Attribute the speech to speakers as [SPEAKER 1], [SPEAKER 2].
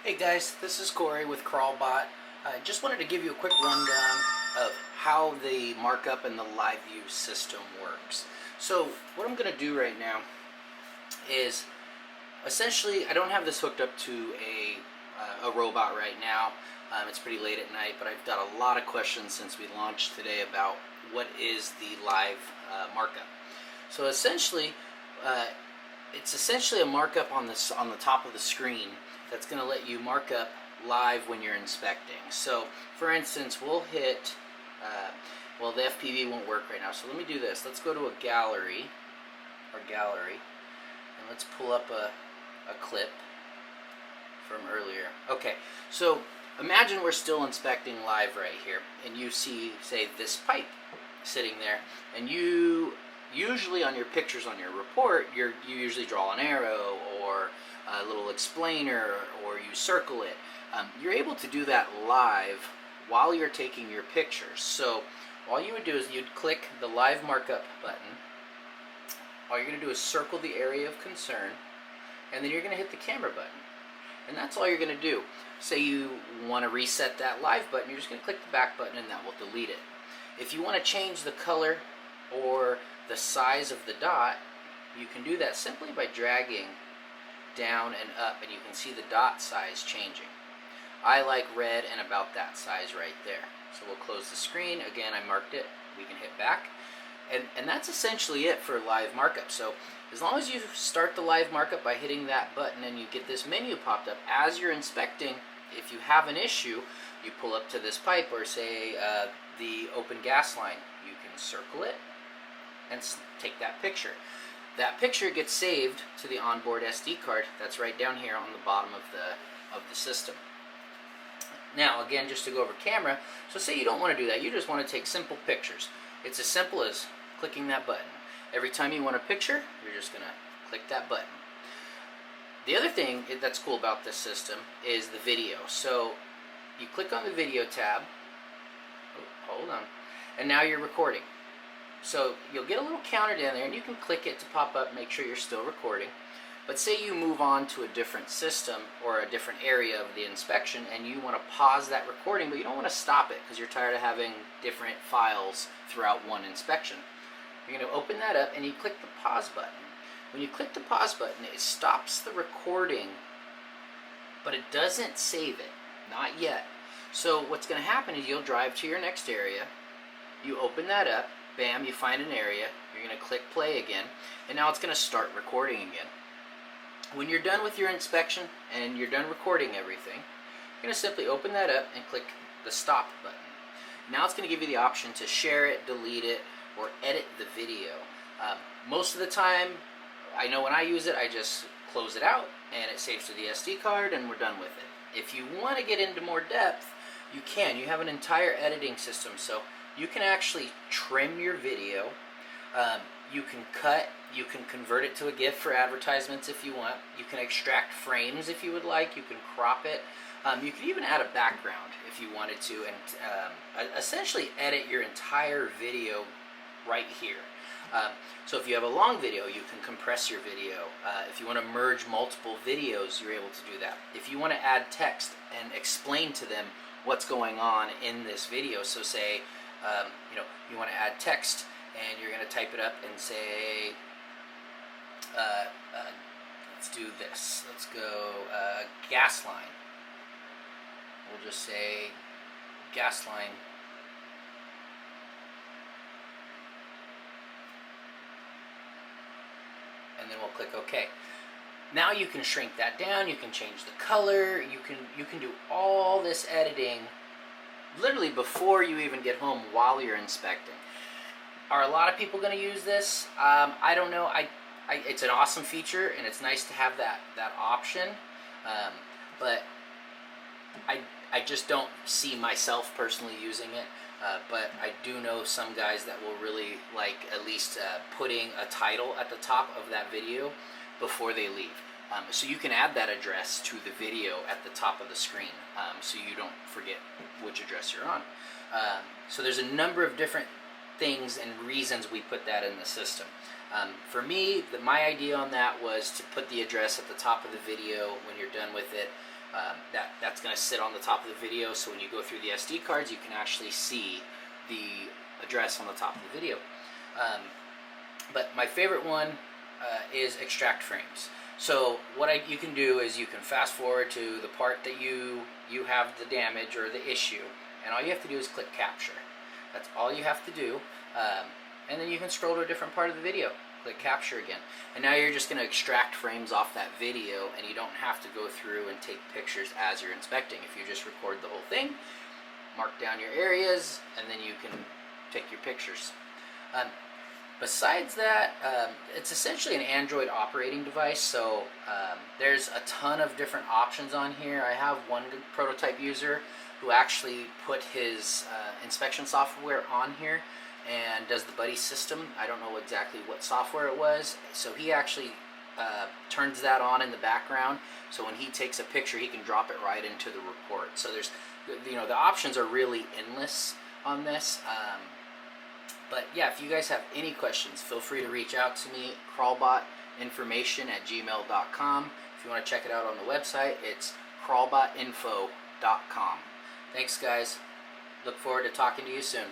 [SPEAKER 1] Hey guys, this is Corey with Cawl Bot. I just wanted to give you a quick rundown of how the markup and the live view system works. So what I'm going to do right now is essentially I don't have this hooked up to a robot right now. It's pretty late at night, but I've got a lot of questions since we launched today about what is the live markup. So essentially, it's essentially a markup on the top of the screen that's going to let you mark up live when you're inspecting. So for instance, we'll hit well, the FPV won't work right now, so let me do this. Let's go to a gallery, and let's pull up a clip from earlier. Okay, so imagine we're still inspecting live right here, and you see, say, this pipe sitting there, and you usually on your pictures on your report, you usually draw an arrow or a little explainer, or you circle it. You're able to do that live while you're taking your pictures. So all you would do is you'd click the live markup button. All you're going to do is circle the area of concern, and then you're going to hit the camera button. And that's all you're going to do. Say you want to reset that live button, you're just going to click the back button and that will delete it. If you want to change the color or the size of the dot, you can do that simply by dragging down and up, and you can see the dot size changing. I like red and about that size right there. So we'll close the screen. Again, I marked it. We can hit back. And that's essentially it for live markup. So as long as you start the live markup by hitting that button and you get this menu popped up, as you're inspecting, if you have an issue, you pull up to this pipe or say the open gas line, you can circle it and take that picture. That picture gets saved to the onboard SD card that's right down here on the bottom of the system. Now again, just to go over camera, so say you don't want to do that, you just want to take simple pictures. It's as simple as clicking that button. Every time you want a picture, you're just going to click that button. The other thing that's cool about this system is the video. So you click on the video tab, hold on, and now you're recording. So you'll get a little counter down there, and you can click it to pop up, make sure you're still recording. But say you move on to a different system or a different area of the inspection, and you want to pause that recording, but you don't want to stop it because you're tired of having different files throughout one inspection. You're going to open that up, and you click the pause button. When you click the pause button, it stops the recording, but it doesn't save it. Not yet. So what's going to happen is you'll drive to your next area, you open that up, bam, you find an area, you're going to click play again, and now it's going to start recording again. When you're done with your inspection and you're done recording everything, you're going to simply open that up and click the stop button. Now it's going to give you the option to share it, delete it, or edit the video. Most of the time, I know when I use it, I just close it out and it saves to the SD card and we're done with it. If you want to get into more depth, you can. You have an entire editing system, so you can actually trim your video. You can cut, you can convert it to a GIF for advertisements if you want. You can extract frames if you would like. You can crop it. You can even add a background if you wanted to, and essentially edit your entire video right here. So if you have a long video, you can compress your video. If you want to merge multiple videos, you're able to do that. If you want to add text and explain to them what's going on in this video, so say you want to add text and you're going to type it up and say, let's do this. Let's go gas line. We'll just say gas line. And then we'll click OK. Now you can shrink that down. You can change the color. You can do all this editing literally before you even get home while you're inspecting. Are a lot of people going to use this? I don't know. It's an awesome feature, and it's nice to have that option. But I just don't see myself personally using it. But I do know some guys that will really like at least putting a title at the top of that video before they leave. So you can add that address to the video at the top of the screen, so you don't forget which address you're on. So there's a number of different things and reasons we put that in the system. For me, my idea on that was to put the address at the top of the video when you're done with it. That's going to sit on the top of the video, so when you go through the SD cards, you can actually see the address on the top of the video. But my favorite one is extract frames. So what you can do is you can fast forward to the part that you have the damage or the issue, and all you have to do is click capture. That's all you have to do, and then you can scroll to a different part of the video, click capture again, and now you're just going to extract frames off that video, and you don't have to go through and take pictures as you're inspecting. If you just record the whole thing, mark down your areas, and then you can take your pictures. Besides that, it's essentially an Android operating device, so there's a ton of different options on here. I have one prototype user who actually put his inspection software on here and does the buddy system. I don't know exactly what software it was, so he actually turns that on in the background, so when he takes a picture he can drop it right into the report. So there's, the options are really endless on this. But yeah, if you guys have any questions, feel free to reach out to me, crawlbotinformation@gmail.com. If you want to check it out on the website, it's crawlbotinfo.com. Thanks guys. Look forward to talking to you soon.